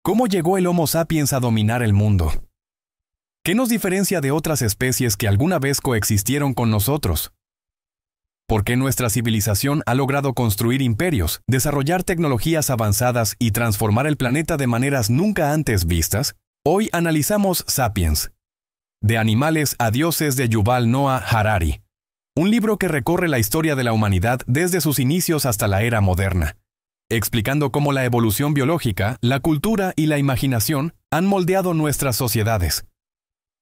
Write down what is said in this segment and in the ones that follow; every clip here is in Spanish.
¿Cómo llegó el Homo sapiens a dominar el mundo? ¿Qué nos diferencia de otras especies que alguna vez coexistieron con nosotros? ¿Por qué nuestra civilización ha logrado construir imperios, desarrollar tecnologías avanzadas y transformar el planeta de maneras nunca antes vistas? Hoy analizamos Sapiens, de animales a dioses de Yuval Noah Harari, un libro que recorre la historia de la humanidad desde sus inicios hasta la era moderna, explicando cómo la evolución biológica, la cultura y la imaginación han moldeado nuestras sociedades.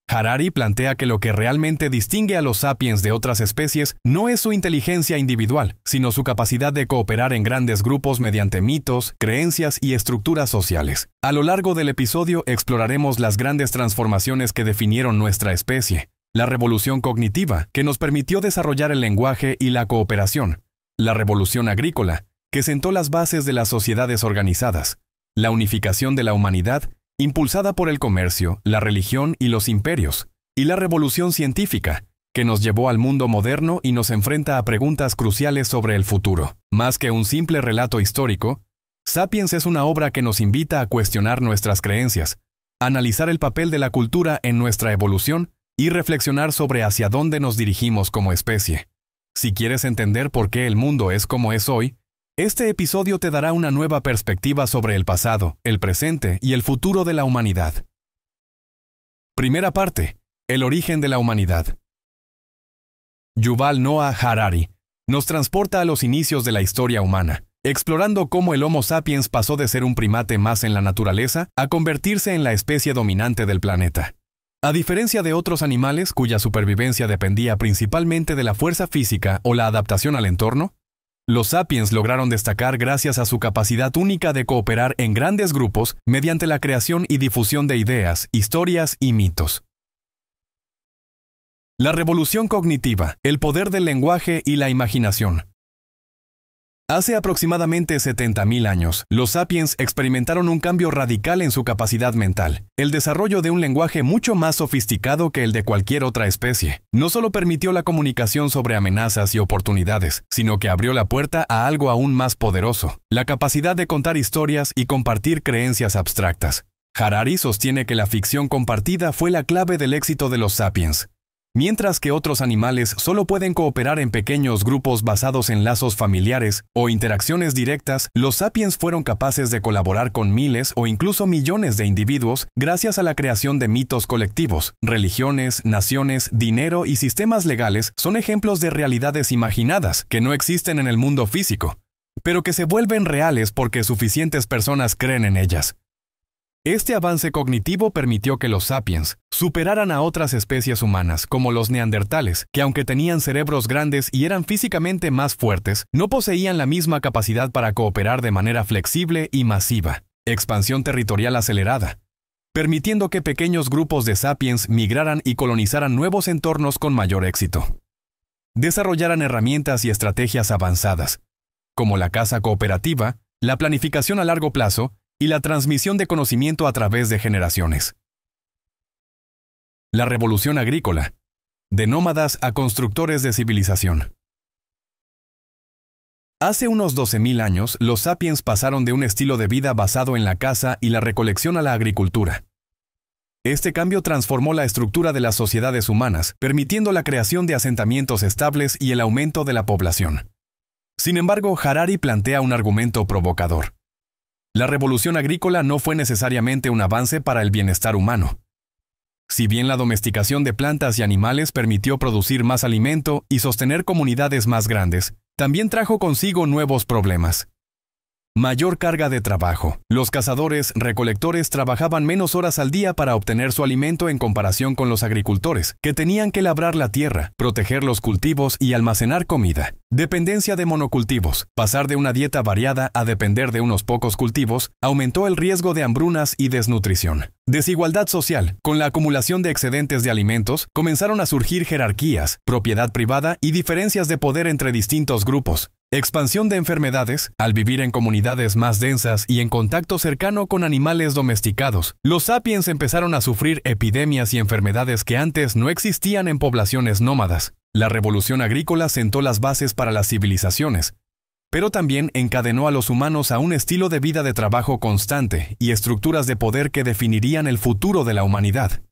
Harari plantea que lo que realmente distingue a los sapiens de otras especies no es su inteligencia individual, sino su capacidad de cooperar en grandes grupos mediante mitos, creencias y estructuras sociales. A lo largo del episodio exploraremos las grandes transformaciones que definieron nuestra especie: la revolución cognitiva, que nos permitió desarrollar el lenguaje y la cooperación; la revolución agrícola, que sentó las bases de las sociedades organizadas; la unificación de la humanidad, impulsada por el comercio, la religión y los imperios; y la revolución científica, que nos llevó al mundo moderno y nos enfrenta a preguntas cruciales sobre el futuro. Más que un simple relato histórico, Sapiens es una obra que nos invita a cuestionar nuestras creencias, analizar el papel de la cultura en nuestra evolución y reflexionar sobre hacia dónde nos dirigimos como especie. Si quieres entender por qué el mundo es como es hoy, este episodio te dará una nueva perspectiva sobre el pasado, el presente y el futuro de la humanidad. Primera parte: el origen de la humanidad. Yuval Noah Harari nos transporta a los inicios de la historia humana, explorando cómo el Homo sapiens pasó de ser un primate más en la naturaleza a convertirse en la especie dominante del planeta. A diferencia de otros animales cuya supervivencia dependía principalmente de la fuerza física o la adaptación al entorno, los sapiens lograron destacar gracias a su capacidad única de cooperar en grandes grupos mediante la creación y difusión de ideas, historias y mitos. La revolución cognitiva, el poder del lenguaje y la imaginación. Hace aproximadamente 70.000 años, los sapiens experimentaron un cambio radical en su capacidad mental. El desarrollo de un lenguaje mucho más sofisticado que el de cualquier otra especie no solo permitió la comunicación sobre amenazas y oportunidades, sino que abrió la puerta a algo aún más poderoso: la capacidad de contar historias y compartir creencias abstractas. Harari sostiene que la ficción compartida fue la clave del éxito de los sapiens. Mientras que otros animales solo pueden cooperar en pequeños grupos basados en lazos familiares o interacciones directas, los sapiens fueron capaces de colaborar con miles o incluso millones de individuos gracias a la creación de mitos colectivos. Religiones, naciones, dinero y sistemas legales son ejemplos de realidades imaginadas que no existen en el mundo físico, pero que se vuelven reales porque suficientes personas creen en ellas. Este avance cognitivo permitió que los sapiens superaran a otras especies humanas, como los neandertales, que aunque tenían cerebros grandes y eran físicamente más fuertes, no poseían la misma capacidad para cooperar de manera flexible y masiva. Expansión territorial acelerada, permitiendo que pequeños grupos de sapiens migraran y colonizaran nuevos entornos con mayor éxito. Desarrollaran herramientas y estrategias avanzadas, como la caza cooperativa, la planificación a largo plazo y la transmisión de conocimiento a través de generaciones. La revolución agrícola, de nómadas a constructores de civilización. Hace unos 12.000 años, los sapiens pasaron de un estilo de vida basado en la caza y la recolección a la agricultura. Este cambio transformó la estructura de las sociedades humanas, permitiendo la creación de asentamientos estables y el aumento de la población. Sin embargo, Harari plantea un argumento provocador. La revolución agrícola no fue necesariamente un avance para el bienestar humano. Si bien la domesticación de plantas y animales permitió producir más alimento y sostener comunidades más grandes, también trajo consigo nuevos problemas. Mayor carga de trabajo. Los cazadores-recolectores trabajaban menos horas al día para obtener su alimento en comparación con los agricultores, que tenían que labrar la tierra, proteger los cultivos y almacenar comida. Dependencia de monocultivos. Pasar de una dieta variada a depender de unos pocos cultivos aumentó el riesgo de hambrunas y desnutrición. Desigualdad social. Con la acumulación de excedentes de alimentos, comenzaron a surgir jerarquías, propiedad privada y diferencias de poder entre distintos grupos. Expansión de enfermedades. Al vivir en comunidades más densas y en contacto cercano con animales domesticados, los sapiens empezaron a sufrir epidemias y enfermedades que antes no existían en poblaciones nómadas. La revolución agrícola sentó las bases para las civilizaciones, pero también encadenó a los humanos a un estilo de vida de trabajo constante y estructuras de poder que definirían el futuro de la humanidad.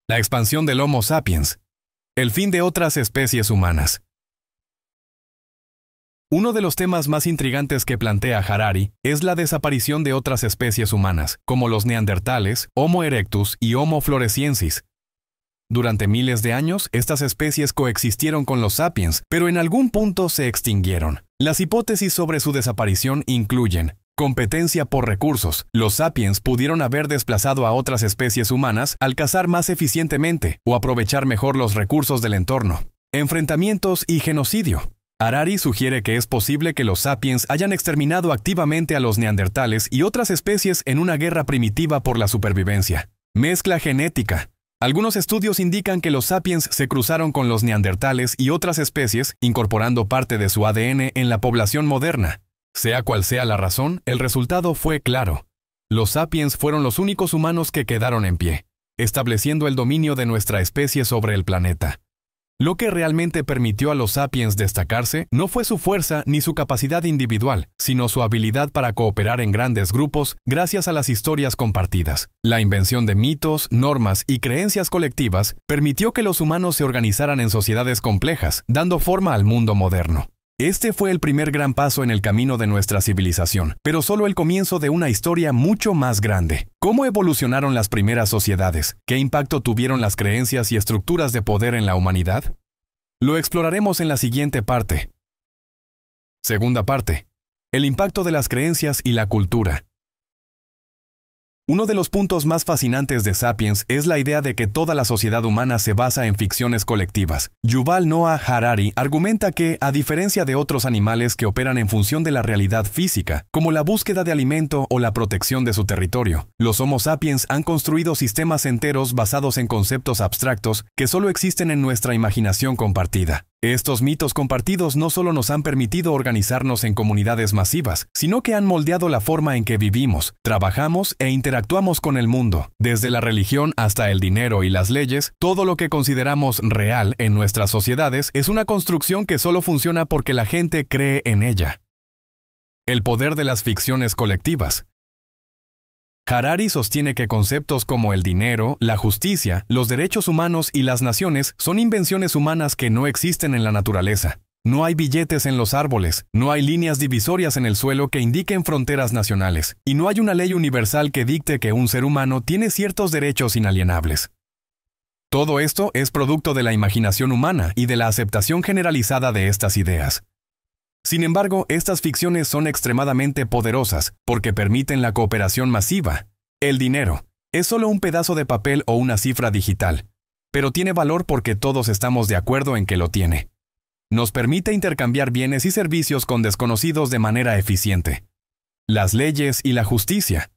La expansión del Homo sapiens. El fin de otras especies humanas. Uno de los temas más intrigantes que plantea Harari es la desaparición de otras especies humanas, como los neandertales, Homo erectus y Homo floresiensis. Durante miles de años, estas especies coexistieron con los sapiens, pero en algún punto se extinguieron. Las hipótesis sobre su desaparición incluyen competencia por recursos. Los sapiens pudieron haber desplazado a otras especies humanas al cazar más eficientemente o aprovechar mejor los recursos del entorno. Enfrentamientos y genocidio. Harari sugiere que es posible que los sapiens hayan exterminado activamente a los neandertales y otras especies en una guerra primitiva por la supervivencia. Mezcla genética. Algunos estudios indican que los sapiens se cruzaron con los neandertales y otras especies, incorporando parte de su ADN en la población moderna. Sea cual sea la razón, el resultado fue claro. Los sapiens fueron los únicos humanos que quedaron en pie, estableciendo el dominio de nuestra especie sobre el planeta. Lo que realmente permitió a los sapiens destacarse no fue su fuerza ni su capacidad individual, sino su habilidad para cooperar en grandes grupos gracias a las historias compartidas. La invención de mitos, normas y creencias colectivas permitió que los humanos se organizaran en sociedades complejas, dando forma al mundo moderno. Este fue el primer gran paso en el camino de nuestra civilización, pero solo el comienzo de una historia mucho más grande. ¿Cómo evolucionaron las primeras sociedades? ¿Qué impacto tuvieron las creencias y estructuras de poder en la humanidad? Lo exploraremos en la siguiente parte. Segunda parte. El impacto de las creencias y la cultura. Uno de los puntos más fascinantes de Sapiens es la idea de que toda la sociedad humana se basa en ficciones colectivas. Yuval Noah Harari argumenta que, a diferencia de otros animales que operan en función de la realidad física, como la búsqueda de alimento o la protección de su territorio, los Homo sapiens han construido sistemas enteros basados en conceptos abstractos que solo existen en nuestra imaginación compartida. Estos mitos compartidos no solo nos han permitido organizarnos en comunidades masivas, sino que han moldeado la forma en que vivimos, trabajamos e interactuamos con el mundo. Desde la religión hasta el dinero y las leyes, todo lo que consideramos real en nuestras sociedades es una construcción que solo funciona porque la gente cree en ella. El poder de las ficciones colectivas. Harari sostiene que conceptos como el dinero, la justicia, los derechos humanos y las naciones son invenciones humanas que no existen en la naturaleza. No hay billetes en los árboles, no hay líneas divisorias en el suelo que indiquen fronteras nacionales, y no hay una ley universal que dicte que un ser humano tiene ciertos derechos inalienables. Todo esto es producto de la imaginación humana y de la aceptación generalizada de estas ideas. Sin embargo, estas ficciones son extremadamente poderosas porque permiten la cooperación masiva. El dinero es solo un pedazo de papel o una cifra digital, pero tiene valor porque todos estamos de acuerdo en que lo tiene. Nos permite intercambiar bienes y servicios con desconocidos de manera eficiente. Las leyes y la justicia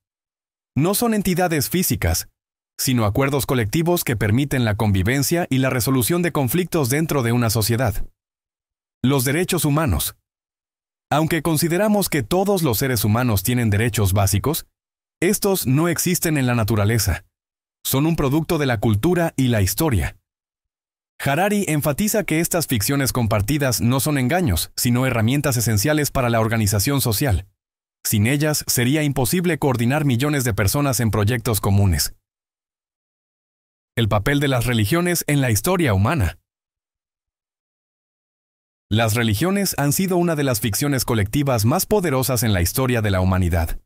no son entidades físicas, sino acuerdos colectivos que permiten la convivencia y la resolución de conflictos dentro de una sociedad. Los derechos humanos. Aunque consideramos que todos los seres humanos tienen derechos básicos, estos no existen en la naturaleza. Son un producto de la cultura y la historia. Harari enfatiza que estas ficciones compartidas no son engaños, sino herramientas esenciales para la organización social. Sin ellas, sería imposible coordinar millones de personas en proyectos comunes. El papel de las religiones en la historia humana. Las religiones han sido una de las ficciones colectivas más poderosas en la historia de la humanidad.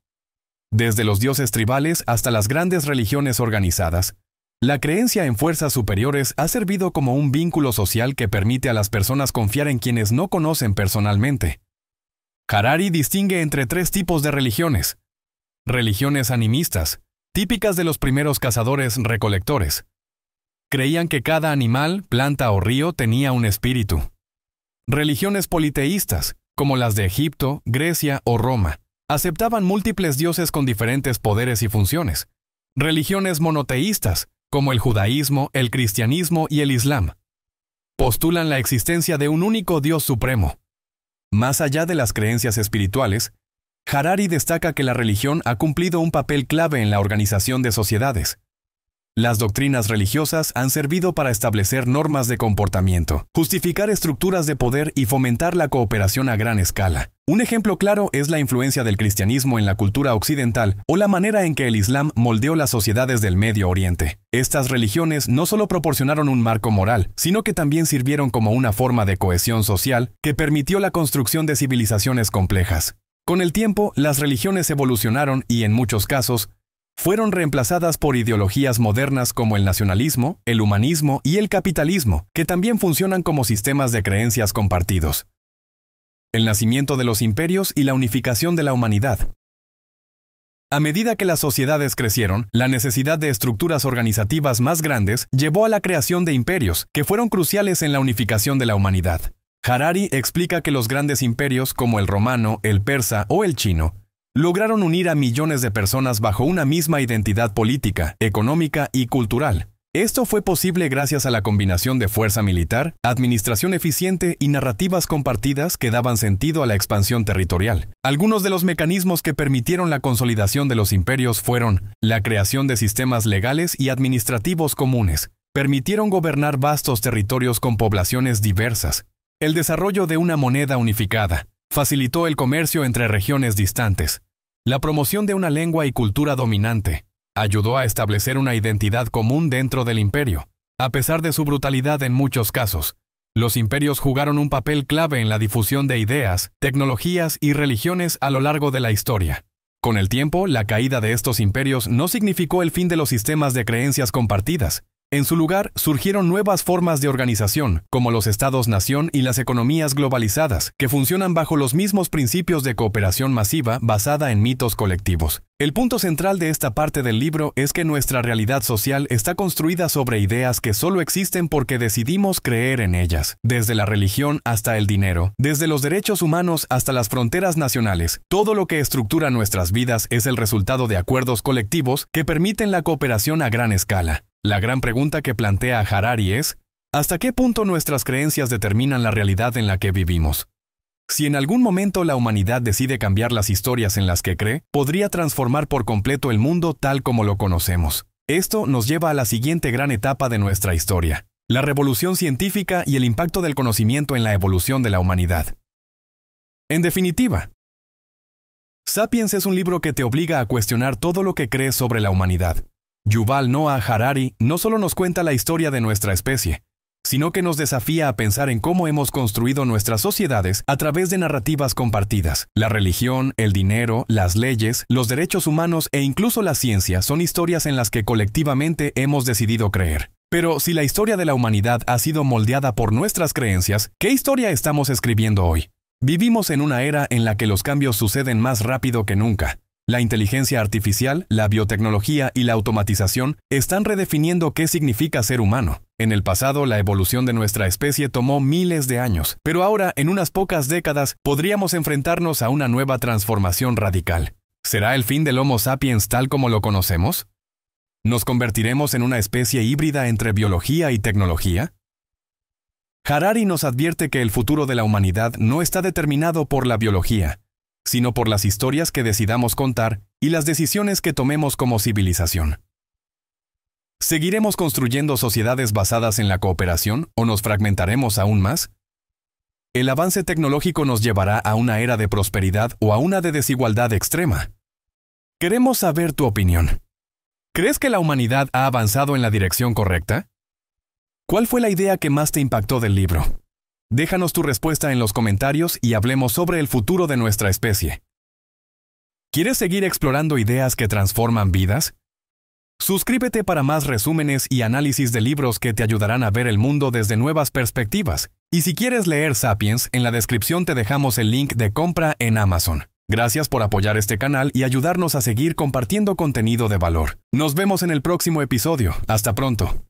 Desde los dioses tribales hasta las grandes religiones organizadas, la creencia en fuerzas superiores ha servido como un vínculo social que permite a las personas confiar en quienes no conocen personalmente. Harari distingue entre tres tipos de religiones. Religiones animistas, típicas de los primeros cazadores-recolectores. Creían que cada animal, planta o río tenía un espíritu. Religiones politeístas, como las de Egipto, Grecia o Roma, aceptaban múltiples dioses con diferentes poderes y funciones. Religiones monoteístas, como el judaísmo, el cristianismo y el islam, postulan la existencia de un único Dios supremo. Más allá de las creencias espirituales, Harari destaca que la religión ha cumplido un papel clave en la organización de sociedades. Las doctrinas religiosas han servido para establecer normas de comportamiento, justificar estructuras de poder y fomentar la cooperación a gran escala. Un ejemplo claro es la influencia del cristianismo en la cultura occidental o la manera en que el Islam moldeó las sociedades del Medio Oriente. Estas religiones no solo proporcionaron un marco moral, sino que también sirvieron como una forma de cohesión social que permitió la construcción de civilizaciones complejas. Con el tiempo, las religiones evolucionaron y, en muchos casos, fueron reemplazadas por ideologías modernas como el nacionalismo, el humanismo y el capitalismo, que también funcionan como sistemas de creencias compartidos. El nacimiento de los imperios y la unificación de la humanidad. A medida que las sociedades crecieron, la necesidad de estructuras organizativas más grandes llevó a la creación de imperios, que fueron cruciales en la unificación de la humanidad. Harari explica que los grandes imperios como el romano, el persa o el chino lograron unir a millones de personas bajo una misma identidad política, económica y cultural. Esto fue posible gracias a la combinación de fuerza militar, administración eficiente y narrativas compartidas que daban sentido a la expansión territorial. Algunos de los mecanismos que permitieron la consolidación de los imperios fueron la creación de sistemas legales y administrativos comunes. Permitieron gobernar vastos territorios con poblaciones diversas. El desarrollo de una moneda unificada facilitó el comercio entre regiones distantes. La promoción de una lengua y cultura dominante ayudó a establecer una identidad común dentro del imperio. A pesar de su brutalidad en muchos casos, los imperios jugaron un papel clave en la difusión de ideas, tecnologías y religiones a lo largo de la historia. Con el tiempo, la caída de estos imperios no significó el fin de los sistemas de creencias compartidas. En su lugar, surgieron nuevas formas de organización, como los estados-nación y las economías globalizadas, que funcionan bajo los mismos principios de cooperación masiva basada en mitos colectivos. El punto central de esta parte del libro es que nuestra realidad social está construida sobre ideas que solo existen porque decidimos creer en ellas. Desde la religión hasta el dinero, desde los derechos humanos hasta las fronteras nacionales, todo lo que estructura nuestras vidas es el resultado de acuerdos colectivos que permiten la cooperación a gran escala. La gran pregunta que plantea Harari es, ¿hasta qué punto nuestras creencias determinan la realidad en la que vivimos? Si en algún momento la humanidad decide cambiar las historias en las que cree, podría transformar por completo el mundo tal como lo conocemos. Esto nos lleva a la siguiente gran etapa de nuestra historia, la revolución científica y el impacto del conocimiento en la evolución de la humanidad. En definitiva, Sapiens es un libro que te obliga a cuestionar todo lo que crees sobre la humanidad. Yuval Noah Harari no solo nos cuenta la historia de nuestra especie, sino que nos desafía a pensar en cómo hemos construido nuestras sociedades a través de narrativas compartidas. La religión, el dinero, las leyes, los derechos humanos e incluso la ciencia son historias en las que colectivamente hemos decidido creer. Pero si la historia de la humanidad ha sido moldeada por nuestras creencias, ¿qué historia estamos escribiendo hoy? Vivimos en una era en la que los cambios suceden más rápido que nunca. La inteligencia artificial, la biotecnología y la automatización están redefiniendo qué significa ser humano. En el pasado, la evolución de nuestra especie tomó miles de años, pero ahora, en unas pocas décadas, podríamos enfrentarnos a una nueva transformación radical. ¿Será el fin del Homo sapiens tal como lo conocemos? ¿Nos convertiremos en una especie híbrida entre biología y tecnología? Harari nos advierte que el futuro de la humanidad no está determinado por la biología, sino por las historias que decidamos contar y las decisiones que tomemos como civilización. ¿Seguiremos construyendo sociedades basadas en la cooperación o nos fragmentaremos aún más? ¿El avance tecnológico nos llevará a una era de prosperidad o a una de desigualdad extrema? Queremos saber tu opinión. ¿Crees que la humanidad ha avanzado en la dirección correcta? ¿Cuál fue la idea que más te impactó del libro? Déjanos tu respuesta en los comentarios y hablemos sobre el futuro de nuestra especie. ¿Quieres seguir explorando ideas que transforman vidas? Suscríbete para más resúmenes y análisis de libros que te ayudarán a ver el mundo desde nuevas perspectivas. Y si quieres leer Sapiens, en la descripción te dejamos el link de compra en Amazon. Gracias por apoyar este canal y ayudarnos a seguir compartiendo contenido de valor. Nos vemos en el próximo episodio. Hasta pronto.